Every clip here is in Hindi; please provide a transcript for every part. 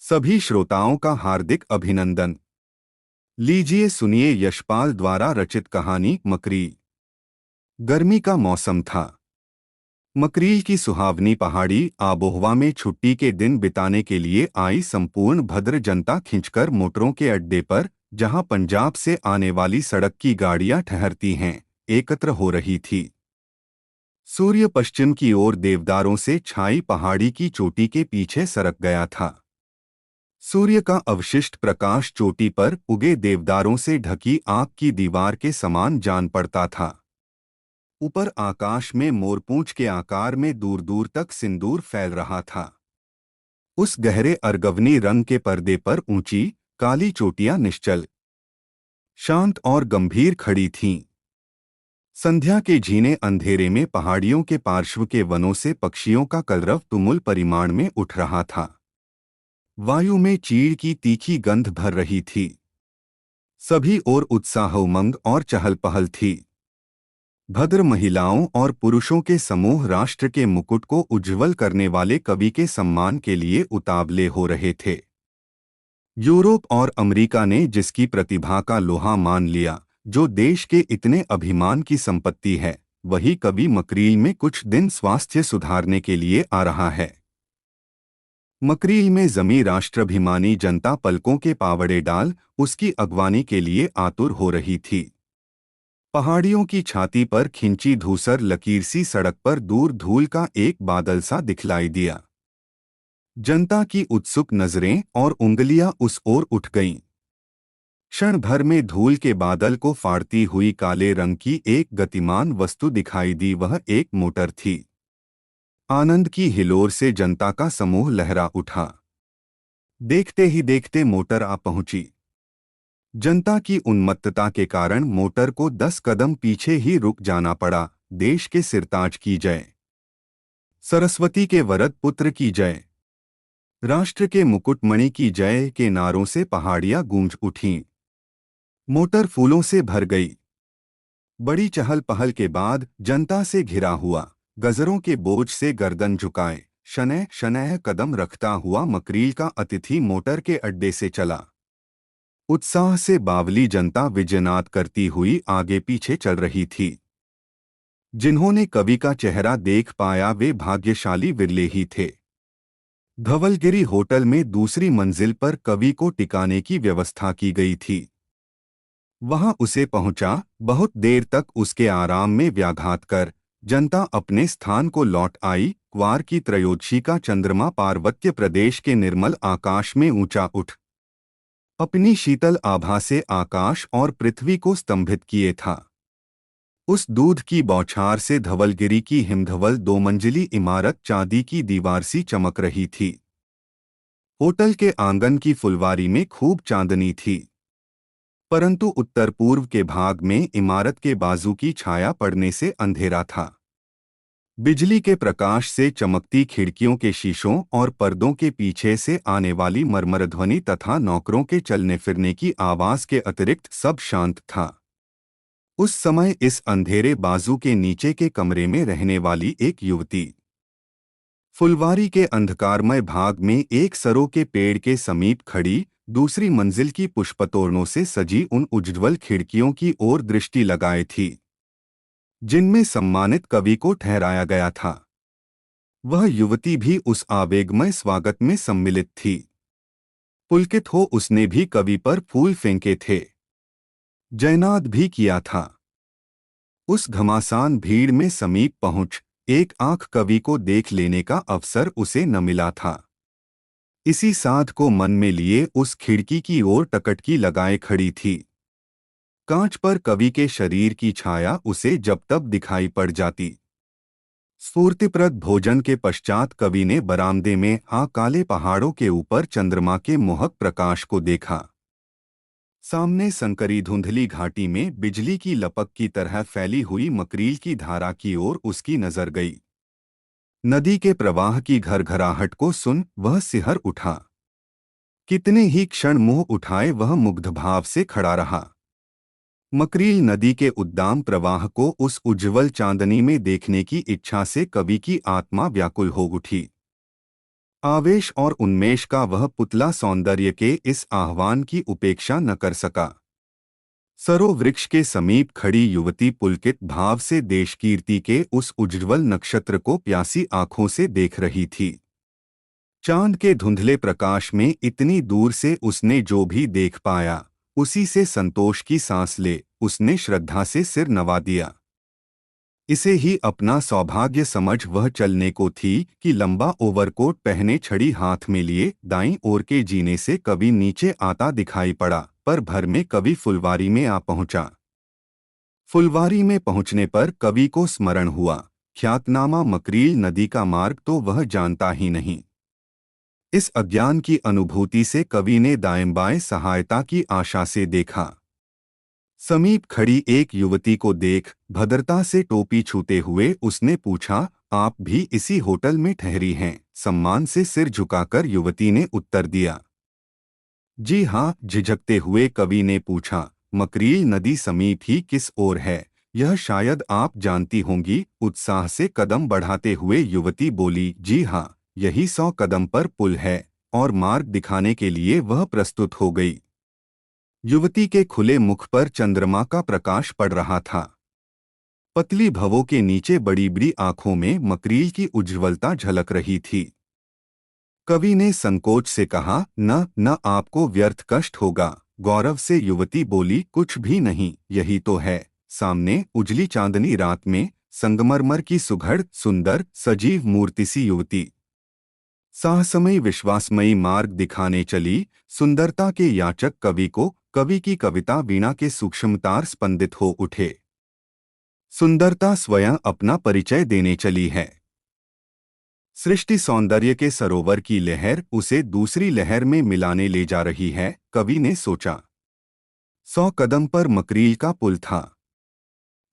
सभी श्रोताओं का हार्दिक अभिनंदन। लीजिए सुनिए यशपाल द्वारा रचित कहानी मकरील। गर्मी का मौसम था। मकरील की सुहावनी पहाड़ी आबोहवा में छुट्टी के दिन बिताने के लिए आई संपूर्ण भद्र जनता खिंचकर मोटरों के अड्डे पर, जहां पंजाब से आने वाली सड़क की गाड़ियां ठहरती हैं, एकत्र हो रही थी। सूर्य पश्चिम की ओर देवदारों से छाई पहाड़ी की चोटी के पीछे सरक गया था। सूर्य का अवशिष्ट प्रकाश चोटी पर उगे देवदारों से ढकी आग की दीवार के समान जान पड़ता था। ऊपर आकाश में मोरपूंछ के आकार में दूर दूर तक सिंदूर फैल रहा था। उस गहरे अर्गवनी रंग के पर्दे पर ऊंची काली चोटियां निश्चल, शांत और गंभीर खड़ी थीं। संध्या के झीने अंधेरे में पहाड़ियों के पार्श्व के वनों से पक्षियों का कलरव तुमुल परिमाण में उठ रहा था। वायु में चीड़ की तीखी गंध भर रही थी। सभी ओर उत्साह, उमंग और चहल पहल थी। भद्र महिलाओं और पुरुषों के समूह राष्ट्र के मुकुट को उज्ज्वल करने वाले कवि के सम्मान के लिए उतावले हो रहे थे। यूरोप और अमेरिका ने जिसकी प्रतिभा का लोहा मान लिया, जो देश के इतने अभिमान की संपत्ति है, वही कवि मकरील में कुछ दिन स्वास्थ्य सुधारने के लिए आ रहा है। मकरील में जमी राष्ट्राभिमानी जनता पलकों के पावड़े डाल उसकी अगवानी के लिए आतुर हो रही थी। पहाड़ियों की छाती पर खिंची धूसर लकीर सी सड़क पर दूर धूल का एक बादल सा दिखलाई दिया। जनता की उत्सुक नजरें और उंगलियां उस ओर उठ गईं। क्षण भर में धूल के बादल को फाड़ती हुई काले रंग की एक गतिमान वस्तु दिखाई दी। वह एक मोटर थी। आनंद की हिलोर से जनता का समूह लहरा उठा। देखते ही देखते मोटर आ पहुंची। जनता की उन्मत्तता के कारण मोटर को 10 कदम पीछे ही रुक जाना पड़ा। देश के सिरताज की जय, सरस्वती के वरद पुत्र की जय, राष्ट्र के मुकुटमणि की जय के नारों से पहाड़ियां गूंज उठीं। मोटर फूलों से भर गई। बड़ी चहल पहल के बाद जनता से घिरा हुआ, गजरों के बोझ से गर्दन झुकाए, शनैः शनैः कदम रखता हुआ मकरील का अतिथि मोटर के अड्डे से चला। उत्साह से बावली जनता विजयनाद करती हुई आगे पीछे चल रही थी। जिन्होंने कवि का चेहरा देख पाया वे भाग्यशाली विरले ही थे। धवलगिरी होटल में दूसरी मंजिल पर कवि को टिकाने की व्यवस्था की गई थी। वहां उसे पहुंचा, बहुत देर तक उसके आराम में व्याघात कर जनता अपने स्थान को लौट आई। क्वार की त्रयोदशी का चंद्रमा पार्वत्य प्रदेश के निर्मल आकाश में ऊंचा उठ अपनी शीतल आभा से आकाश और पृथ्वी को स्तंभित किए था। उस दूध की बौछार से धवलगिरी की हिमधवल 2 मंजिली इमारत चांदी की दीवार सी चमक रही थी। होटल के आंगन की फुलवारी में खूब चांदनी थी, परंतु उत्तर पूर्व के भाग में इमारत के बाजू की छाया पड़ने से अंधेरा था। बिजली के प्रकाश से चमकती खिड़कियों के शीशों और पर्दों के पीछे से आने वाली मरमर ध्वनि तथा नौकरों के चलने फिरने की आवाज के अतिरिक्त सब शांत था। उस समय इस अंधेरे बाजू के नीचे के कमरे में रहने वाली एक युवती फुलवारी के अंधकारमय भाग में एक सरो के पेड़ के समीप खड़ी, दूसरी मंजिल की पुष्पतोरणों से सजी उन उज्ज्वल खिड़कियों की ओर दृष्टि लगाए थी, जिनमें सम्मानित कवि को ठहराया गया था। वह युवती भी उस आवेगमय स्वागत में सम्मिलित थी। पुलकित हो उसने भी कवि पर फूल फेंके थे, जयनाद भी किया था। उस घमासान भीड़ में समीप पहुंच एक आंख कवि को देख लेने का अवसर उसे न मिला था। इसी साध को मन में लिए उस खिड़की की ओर टकटकी लगाए खड़ी थी। कांच पर कवि के शरीर की छाया उसे जब तब दिखाई पड़ जाती। स्फूर्तिप्रद भोजन के पश्चात कवि ने बरामदे में काले पहाड़ों के ऊपर चंद्रमा के मोहक प्रकाश को देखा। सामने संकरी धुंधली घाटी में बिजली की लपक की तरह फैली हुई मकरील की धारा की ओर उसकी नजर गई। नदी के प्रवाह की घरघराहट को सुन वह सिहर उठा। कितने ही क्षण मुंह उठाए वह मुग्ध भाव से खड़ा रहा। मकरील नदी के उद्दाम प्रवाह को उस उज्ज्वल चांदनी में देखने की इच्छा से कवि की आत्मा व्याकुल हो उठी। आवेश और उन्मेष का वह पुतला सौंदर्य के इस आह्वान की उपेक्षा न कर सका। सरो वृक्ष के समीप खड़ी युवती पुलकित भाव से देशकीर्ति के उस उज्ज्वल नक्षत्र को प्यासी आंखों से देख रही थी। चांद के धुंधले प्रकाश में इतनी दूर से उसने जो भी देख पाया, उसी से संतोष की सांस ले उसने श्रद्धा से सिर नवा दिया। इसे ही अपना सौभाग्य समझ वह चलने को थी कि लंबा ओवरकोट पहने छड़ी हाथ में लिए दाईं ओर के जीने से कवि नीचे आता दिखाई पड़ा, पर भर में कवि फुलवारी में आ पहुंचा। फुलवारी में पहुंचने पर कवि को स्मरण हुआ, ख्यातनामा मकरील नदी का मार्ग तो वह जानता ही नहीं। इस अज्ञान की अनुभूति से कवि ने दाएं बाएं सहायता की आशा से देखा। समीप खड़ी एक युवती को देख भद्रता से टोपी छूते हुए उसने पूछा, आप भी इसी होटल में ठहरी हैं? सम्मान से सिर झुकाकर युवती ने उत्तर दिया, जी हाँ। झिझकते हुए कवि ने पूछा, मकरील नदी समीप ही किस ओर है? यह शायद आप जानती होंगी। उत्साह से कदम बढ़ाते हुए युवती बोली, जी हाँ, यही 100 कदम पर पुल है। और मार्ग दिखाने के लिए वह प्रस्तुत हो गई। युवती के खुले मुख पर चंद्रमा का प्रकाश पड़ रहा था। पतली भवों के नीचे बड़ी बड़ी आंखों में मकरील की उज्ज्वलता झलक रही थी। कवि ने संकोच से कहा, न आपको व्यर्थ कष्ट होगा। गौरव से युवती बोली, कुछ भी नहीं, यही तो है। सामने उजली चांदनी रात में संगमरमर की सुघड़ सुंदर सजीव मूर्ति सी युवती साहसमयी विश्वासमयी मार्ग दिखाने चली। सुंदरता के याचक कवि को कवि की कविता वीणा के सूक्ष्मतार स्पंदित हो उठे। सुंदरता स्वयं अपना परिचय देने चली है। सृष्टि सौंदर्य के सरोवर की लहर उसे दूसरी लहर में मिलाने ले जा रही है, कवि ने सोचा। 100 कदम पर मकरील का पुल था।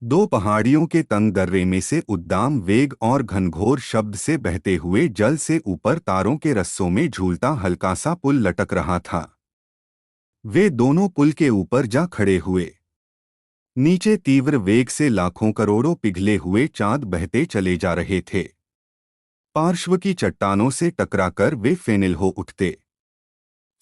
2 पहाड़ियों के तंग दर्रे में से उद्दाम वेग और घनघोर शब्द से बहते हुए जल से ऊपर तारों के रस्सों में झूलता हल्का सा पुल लटक रहा था। वे दोनों पुल के ऊपर जा खड़े हुए। नीचे तीव्र वेग से लाखों करोड़ों पिघले हुए चांद बहते चले जा रहे थे। पार्श्व की चट्टानों से टकराकर वे फेनिल हो उठते।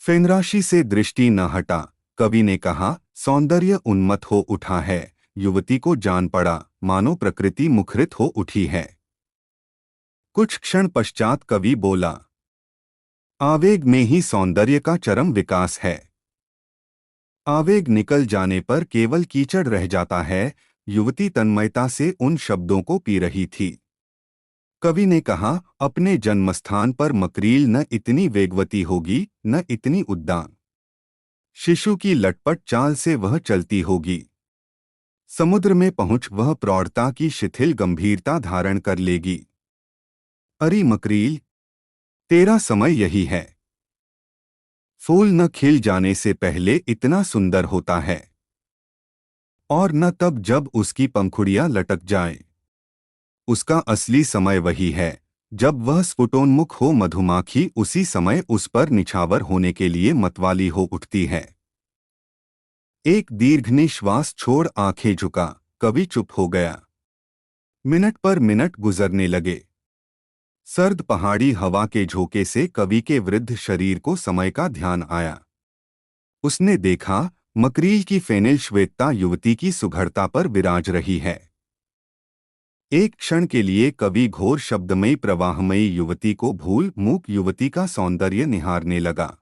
फेनराशि से दृष्टि न हटा। कवि ने कहा, सौंदर्य उन्मत्त हो उठा है। युवती को जान पड़ा, मानो प्रकृति मुखरित हो उठी है। कुछ क्षण पश्चात कवि बोला, आवेग में ही सौंदर्य का चरम विकास है। आवेग निकल जाने पर केवल कीचड़ रह जाता है। युवती तन्मयता से उन शब्दों को पी रही थी। कवि ने कहा, अपने जन्मस्थान पर मकरील न इतनी वेगवती होगी, न इतनी उद्दाम। शिशु की लटपट चाल से वह चलती होगी। समुद्र में पहुंच वह प्रौढ़ता की शिथिल गंभीरता धारण कर लेगी। अरे मकरील, तेरा समय यही है। फूल न खिल जाने से पहले इतना सुंदर होता है, और न तब जब उसकी पंखुड़ियां लटक जाएं। उसका असली समय वही है जब वह स्फुटोन्मुख हो। मधुमाखी उसी समय उस पर निछावर होने के लिए मतवाली हो उठती है। एक दीर्घ निश्वास छोड़ आंखें झुका। कवि चुप हो गया। मिनट पर मिनट गुजरने लगे। सर्द पहाड़ी हवा के झोंके से कवि के वृद्ध शरीर को समय का ध्यान आया। उसने देखा, मकरील की फेनिल श्वेतता युवती की सुघड़ता पर विराज रही है। एक क्षण के लिए कवि घोर शब्दमयी प्रवाहमयी युवती को भूल मूक युवती का सौंदर्य निहारने लगा।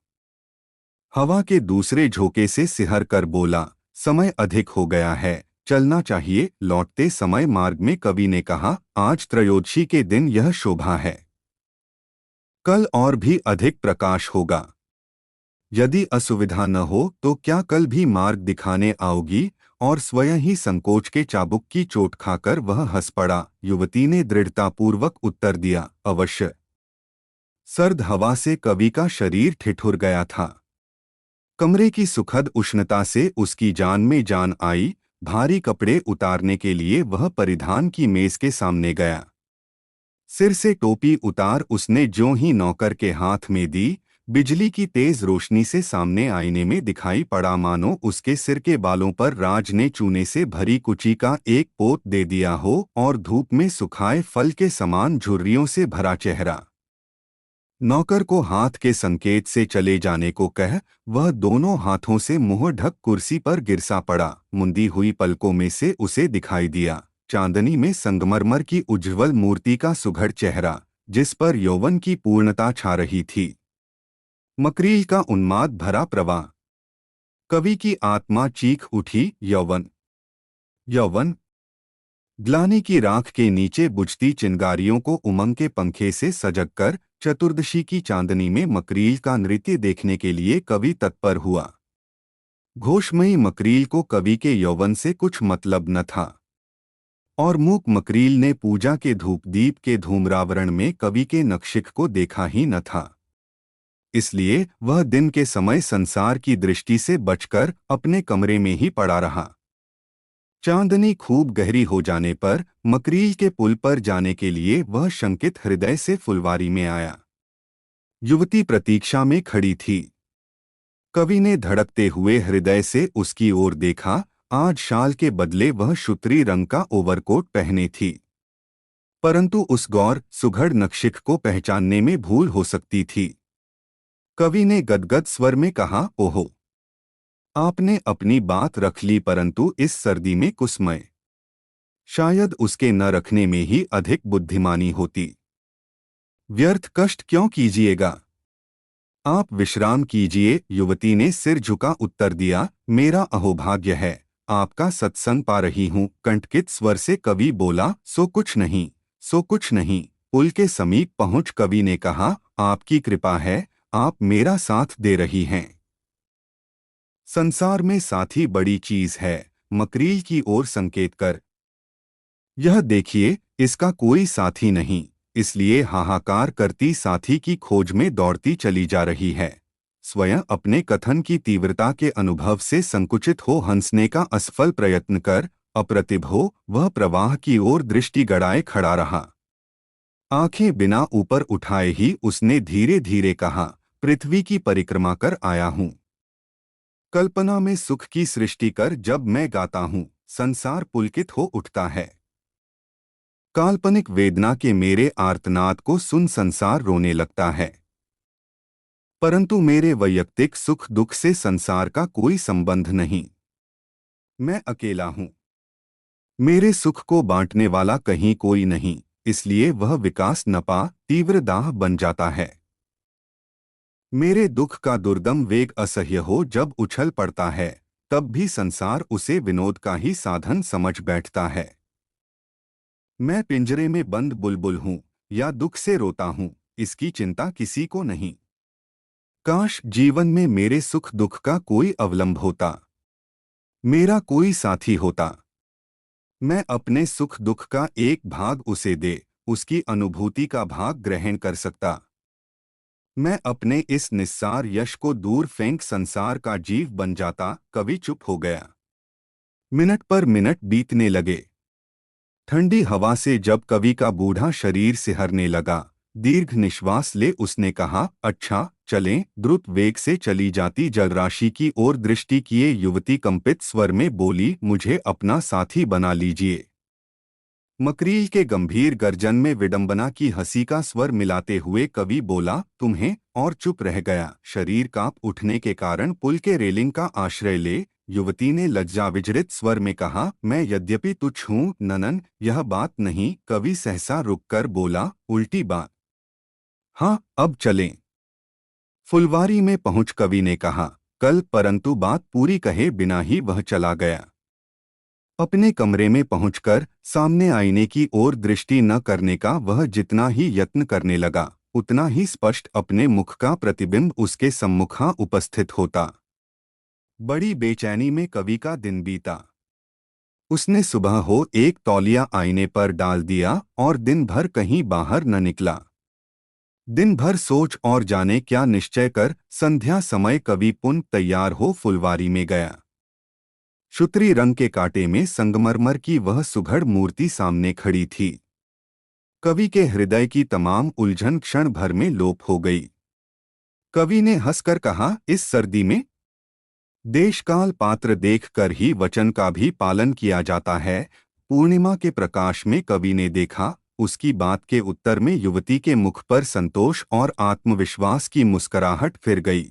हवा के दूसरे झोंके से सिहर कर बोला, समय अधिक हो गया है, चलना चाहिए। लौटते समय मार्ग में कवि ने कहा, आज त्रयोदशी के दिन यह शोभा है। कल और भी अधिक प्रकाश होगा। यदि असुविधा न हो तो क्या कल भी मार्ग दिखाने आओगी? और स्वयं ही संकोच के चाबुक की चोट खाकर वह हंस पड़ा। युवती ने दृढ़तापूर्वक उत्तर दिया, अवश्य। सर्द हवा से कवि का शरीर ठिठुर गया था। कमरे की सुखद उष्णता से उसकी जान में जान आई। भारी कपड़े उतारने के लिए वह परिधान की मेज के सामने गया। सिर से टोपी उतार उसने ज्यों ही नौकर के हाथ में दी, बिजली की तेज रोशनी से सामने आईने में दिखाई पड़ा मानो उसके सिर के बालों पर राज ने चूने से भरी कुची का एक पोत दे दिया हो और धूप में सुखाए फल के समान झुर्रियों से भरा चेहरा। नौकर को हाथ के संकेत से चले जाने को कह वह दोनों हाथों से मुंह ढक कुर्सी पर गिरसा पड़ा। मुंदी हुई पलकों में से उसे दिखाई दिया चांदनी में संगमरमर की उज्ज्वल मूर्ति का सुघड़ चेहरा, जिस पर यौवन की पूर्णता छा रही थी। मकरील का उन्माद भरा प्रवाह। कवि की आत्मा चीख उठी, यौवन, यौवन। ग्लानि की राख के नीचे बुझती चिंगारियों को उमंग के पंखे से सजग कर चतुर्दशी की चांदनी में मकरील का नृत्य देखने के लिए कवि तत्पर हुआ। घोषमयी मकरील को कवि के यौवन से कुछ मतलब न था और मूक मकरील ने पूजा के धूपदीप के धूम्रावरण में कवि के नक्शिख को देखा ही न था। इसलिए वह दिन के समय संसार की दृष्टि से बचकर अपने कमरे में ही पड़ा रहा। चांदनी खूब गहरी हो जाने पर मकरील के पुल पर जाने के लिए वह शंकित हृदय से फुलवारी में आया। युवती प्रतीक्षा में खड़ी थी। कवि ने धड़कते हुए हृदय से उसकी ओर देखा। आज शाल के बदले वह शुत्री रंग का ओवरकोट पहने थी, परंतु उस गौर सुघड़ नक्शिख को पहचानने में भूल हो सकती थी। कवि ने गदगद स्वर में कहा, ओहो, आपने अपनी बात रख ली, परंतु इस सर्दी में कुसमय। शायद उसके न रखने में ही अधिक बुद्धिमानी होती। व्यर्थ कष्ट क्यों कीजिएगा, आप विश्राम कीजिए। युवती ने सिर झुका उत्तर दिया, मेरा अहोभाग्य है, आपका सत्संग पा रही हूँ। कंटकित स्वर से कवि बोला, सो कुछ नहीं, सो कुछ नहीं। पुल के समीप पहुंच कवि ने कहा, आपकी कृपा है, आप मेरा साथ दे रही हैं। संसार में साथी बड़ी चीज है। मकरील की ओर संकेत कर, यह देखिए, इसका कोई साथी नहीं, इसलिए हाहाकार करती साथी की खोज में दौड़ती चली जा रही है। स्वयं अपने कथन की तीव्रता के अनुभव से संकुचित हो हंसने का असफल प्रयत्न कर अप्रतिभ हो वह प्रवाह की ओर दृष्टि गड़ाए खड़ा रहा। आंखें बिना ऊपर उठाए ही उसने धीरे धीरे कहा, पृथ्वी की परिक्रमा कर आया हूं। कल्पना में सुख की सृष्टि कर जब मैं गाता हूं, संसार पुलकित हो उठता है। काल्पनिक वेदना के मेरे आर्तनाद को सुन संसार रोने लगता है, परंतु मेरे वैयक्तिक सुख दुख से संसार का कोई संबंध नहीं। मैं अकेला हूं। मेरे सुख को बांटने वाला कहीं कोई नहीं, इसलिए वह विकास न पा तीव्र दाह बन जाता है। मेरे दुख का दुर्दम वेग असह्य हो जब उछल पड़ता है, तब भी संसार उसे विनोद का ही साधन समझ बैठता है। मैं पिंजरे में बंद बुलबुल हूं या दुख से रोता हूं, इसकी चिंता किसी को नहीं। काश जीवन में मेरे सुख दुख का कोई अवलंब होता, मेरा कोई साथी होता। मैं अपने सुख दुख का एक भाग उसे दे उसकी अनुभूति का भाग ग्रहण कर सकता। मैं अपने इस निस्सार यश को दूर फेंक संसार का जीव बन जाता। कवि चुप हो गया। मिनट पर मिनट बीतने लगे। ठंडी हवा से जब कवि का बूढ़ा शरीर सिहरने लगा, दीर्घ निश्वास ले उसने कहा, अच्छा चलें। द्रुत वेग से चली जाती जलराशि की ओर दृष्टि किए युवती कंपित स्वर में बोली, मुझे अपना साथी बना लीजिए। मकरील के गंभीर गर्जन में विडंबना की हंसी का स्वर मिलाते हुए कवि बोला, तुम्हें, और चुप रह गया। शरीर कांप उठने के कारण पुल के रेलिंग का आश्रय ले युवती ने लज्जा विजड़ित स्वर में कहा, मैं यद्यपि तुच्छ हूँ ननन, यह बात नहीं। कवि सहसा रुककर बोला, उल्टी बात। हाँ, अब चलें। फुलवारी में पहुंच कवि ने कहा, कल, परंतु बात पूरी कहे बिना ही वह चला गया। अपने कमरे में पहुंचकर सामने आईने की ओर दृष्टि न करने का वह जितना ही यत्न करने लगा, उतना ही स्पष्ट अपने मुख का प्रतिबिंब उसके सम्मुखा उपस्थित होता। बड़ी बेचैनी में कवि का दिन बीता। उसने सुबह हो एक तौलिया आईने पर डाल दिया और दिन भर कहीं बाहर न निकला। दिन भर सोच और जाने क्या निश्चय कर संध्या समय कवि पुनः तैयार हो फुलवारी में गया। शुत्री रंग के कांटे में संगमरमर की वह सुघड़ मूर्ति सामने खड़ी थी। कवि के हृदय की तमाम उलझन क्षण भर में लोप हो गई। कवि ने हंसकर कहा, इस सर्दी में देशकाल पात्र देखकर ही वचन का भी पालन किया जाता है। पूर्णिमा के प्रकाश में कवि ने देखा, उसकी बात के उत्तर में युवती के मुख पर संतोष और आत्मविश्वास की मुस्कुराहट फिर गई।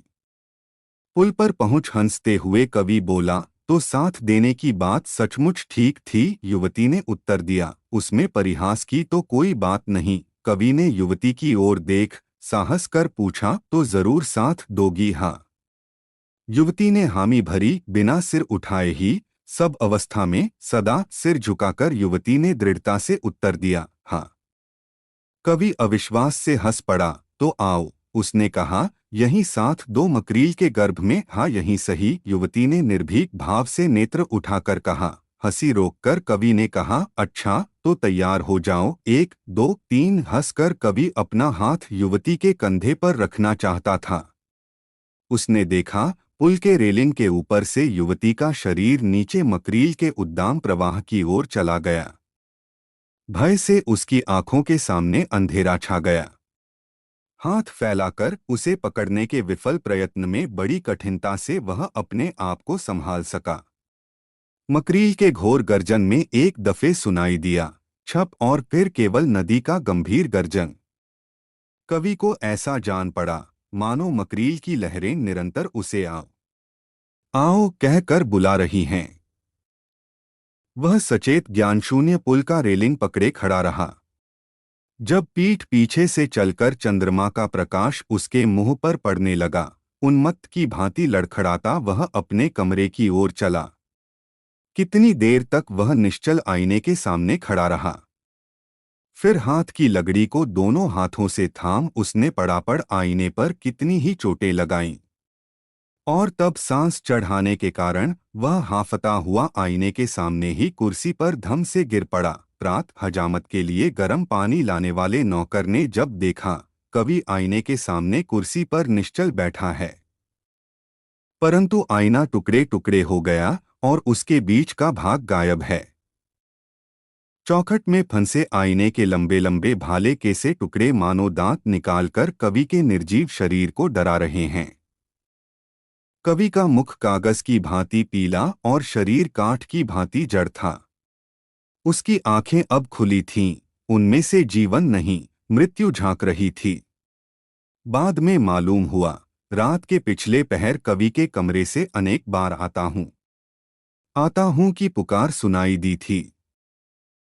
पुल पर पहुंच हंसते हुए कवि बोला, तो साथ देने की बात सचमुच ठीक थी। युवती ने उत्तर दिया, उसमें परिहास की तो कोई बात नहीं। कवि ने युवती की ओर देख साहस कर पूछा, तो जरूर साथ दोगी? हाँ। युवती ने हामी भरी, बिना सिर उठाए ही। सब अवस्था में सदा सिर झुकाकर युवती ने दृढ़ता से उत्तर दिया, हाँ। कवि अविश्वास से हंस पड़ा, तो आओ, उसने कहा, यहीं साथ दो। मकरील के गर्भ में? हाँ, यहीं सही। युवती ने निर्भीक भाव से नेत्र उठाकर कहा। हंसी रोककर कवि ने कहा, अच्छा तो तैयार हो जाओ। 1 2 3। हंसकर कवि अपना हाथ युवती के कंधे पर रखना चाहता था। उसने देखा, पुल के रेलिंग के ऊपर से युवती का शरीर नीचे मकरील के उद्दाम प्रवाह की ओर चला गया। भय से उसकी आंखों के सामने अंधेरा छा गया। हाथ फैलाकर उसे पकड़ने के विफल प्रयत्न में बड़ी कठिनता से वह अपने आप को संभाल सका। मकरील के घोर गर्जन में एक दफे सुनाई दिया, छप, और फिर केवल नदी का गंभीर गर्जन। कवि को ऐसा जान पड़ा मानो मकरील की लहरें निरंतर उसे आओ आओ कहकर बुला रही हैं। वह सचेत ज्ञानशून्य पुल का रेलिंग पकड़े खड़ा रहा। जब पीठ पीछे से चलकर चंद्रमा का प्रकाश उसके मुंह पर पड़ने लगा, उन्मत्त की भांति लड़खड़ाता वह अपने कमरे की ओर चला। कितनी देर तक वह निश्चल आईने के सामने खड़ा रहा। फिर हाथ की लगड़ी को दोनों हाथों से थाम उसने पड़ापड़ आईने पर कितनी ही चोटें लगाईं। और तब सांस चढ़ाने के कारण वह हांफता हुआ आईने के सामने ही कुर्सी पर धम से गिर पड़ा। प्रात हजामत के लिए गर्म पानी लाने वाले नौकर ने जब देखा कवि आईने के सामने कुर्सी पर निश्चल बैठा है, परंतु आईना टुकड़े टुकड़े हो गया और उसके बीच का भाग गायब है। चौखट में फंसे आईने के लंबे लंबे भाले के से टुकड़े मानो दांत निकालकर कवि के निर्जीव शरीर को डरा रहे हैं। कवि का मुख कागज की भांति पीला और शरीर काठ की भांति जड़ था। उसकी आंखें अब खुली थीं, उनमें से जीवन नहीं, मृत्यु झांक रही थी। बाद में मालूम हुआ, रात के पिछले पहर कवि के कमरे से अनेक बार आता हूँ की पुकार सुनाई दी थी।